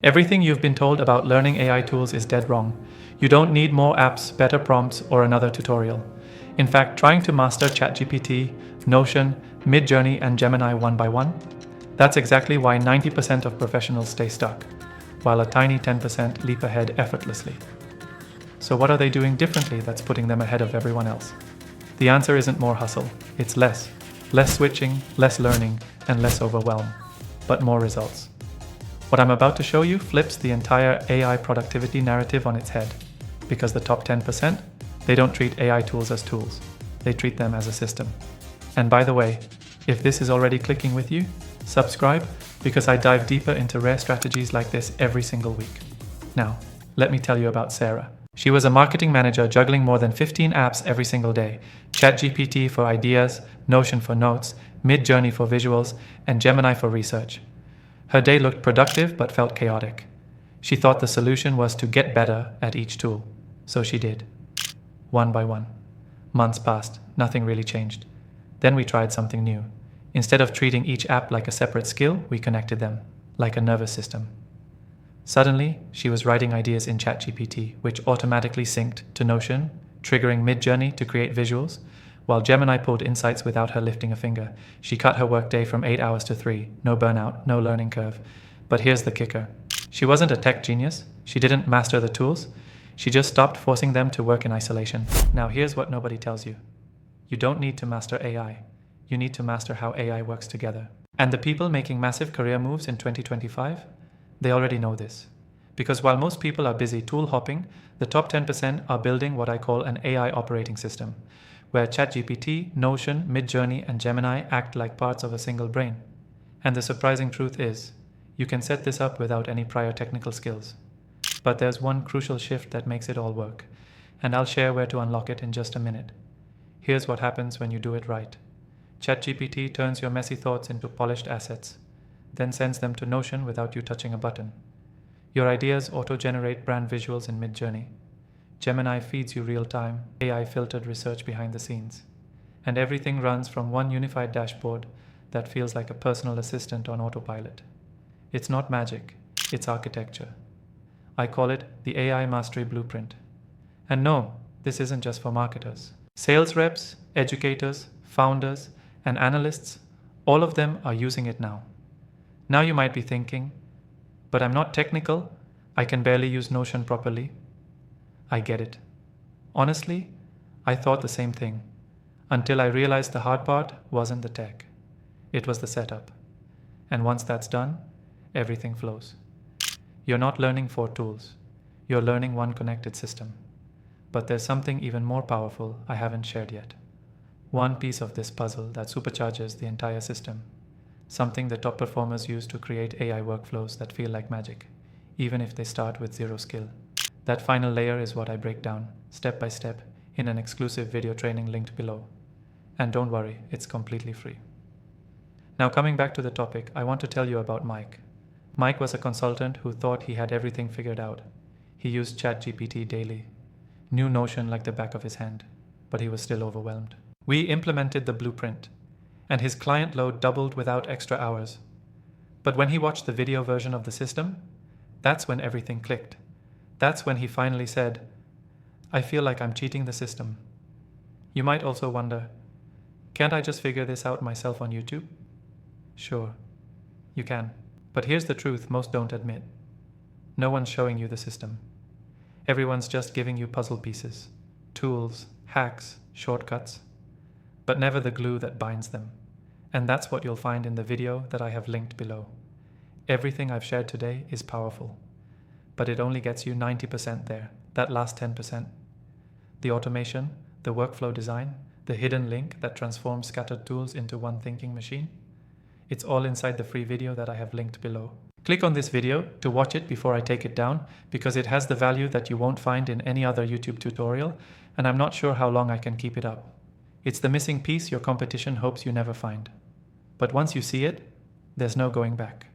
Everything you've been told about learning AI tools is dead wrong. You don't need more apps, better prompts, or another tutorial. In fact, trying to master ChatGPT, Notion, Midjourney, and Gemini one by one, that's exactly why 90% of professionals stay stuck, while a tiny 10% leap ahead effortlessly. So what are they doing differently that's putting them ahead of everyone else? The answer isn't more hustle, it's less. Less switching, less learning, and less overwhelm, but more results. What I'm about to show you flips the entire AI productivity narrative on its head, because the top 10%, they don't treat AI tools as tools, they treat them as a system. And by the way, if this is already clicking with you, subscribe, because I dive deeper into rare strategies like this every single week. Now, let me tell you about Sarah. She was a marketing manager juggling more than 15 apps every single day. ChatGPT for ideas, Notion for notes, Midjourney for visuals, and Gemini for research. Her day looked productive but felt chaotic. She thought the solution was to get better at each tool. So she did. One by one. Months passed, nothing really changed. Then we tried something new. Instead of treating each app like a separate skill, we connected them, like a nervous system. Suddenly, she was writing ideas in ChatGPT, which automatically synced to Notion, triggering Midjourney to create visuals, while Gemini pulled insights without her lifting a finger. She cut her workday from 8 hours to 3, no burnout, no learning curve. But here's the kicker. She wasn't a tech genius, she didn't master the tools, she just stopped forcing them to work in isolation. Now here's what nobody tells you. You don't need to master AI, you need to master how AI works together. And the people making massive career moves in 2025? They already know this. Because while most people are busy tool hopping, the top 10% are building what I call an AI operating system, where ChatGPT, Notion, Midjourney, and Gemini act like parts of a single brain. And the surprising truth is, you can set this up without any prior technical skills. But there's one crucial shift that makes it all work, and I'll share where to unlock it in just a minute. Here's what happens when you do it right. ChatGPT turns your messy thoughts into polished assets, then sends them to Notion without you touching a button. Your ideas auto-generate brand visuals in Midjourney. Gemini feeds you real-time, AI-filtered research behind the scenes. And everything runs from one unified dashboard that feels like a personal assistant on autopilot. It's not magic, it's architecture. I call it the AI Mastery Blueprint. And no, this isn't just for marketers. Sales reps, educators, founders, and analysts, all of them are using it now. Now you might be thinking, but I'm not technical, I can barely use Notion properly. I get it. Honestly, I thought the same thing, until I realized the hard part wasn't the tech. It was the setup. And once that's done, everything flows. You're not learning 4 tools. You're learning one connected system. But there's something even more powerful I haven't shared yet. One piece of this puzzle that supercharges the entire system. Something the top performers use to create AI workflows that feel like magic, even if they start with 0 skill. That final layer is what I break down, step by step, in an exclusive video training linked below. And don't worry, it's completely free. Now coming back to the topic, I want to tell you about Mike. Mike was a consultant who thought he had everything figured out. He used ChatGPT daily, knew Notion like the back of his hand, but he was still overwhelmed. We implemented the blueprint, and his client load doubled without extra hours. But when he watched the video version of the system, that's when everything clicked. That's when he finally said, I feel like I'm cheating the system. You might also wonder, can't I just figure this out myself on YouTube? Sure, you can. But here's the truth most don't admit. No one's showing you the system. Everyone's just giving you puzzle pieces, tools, hacks, shortcuts, but never the glue that binds them. And that's what you'll find in the video that I have linked below. Everything I've shared today is powerful, but it only gets you 90% there, that last 10%. The automation, the workflow design, the hidden link that transforms scattered tools into one thinking machine. It's all inside the free video that I have linked below. Click on this video to watch it before I take it down, because it has the value that you won't find in any other YouTube tutorial, and I'm not sure how long I can keep it up. It's the missing piece your competition hopes you never find. But once you see it, there's no going back.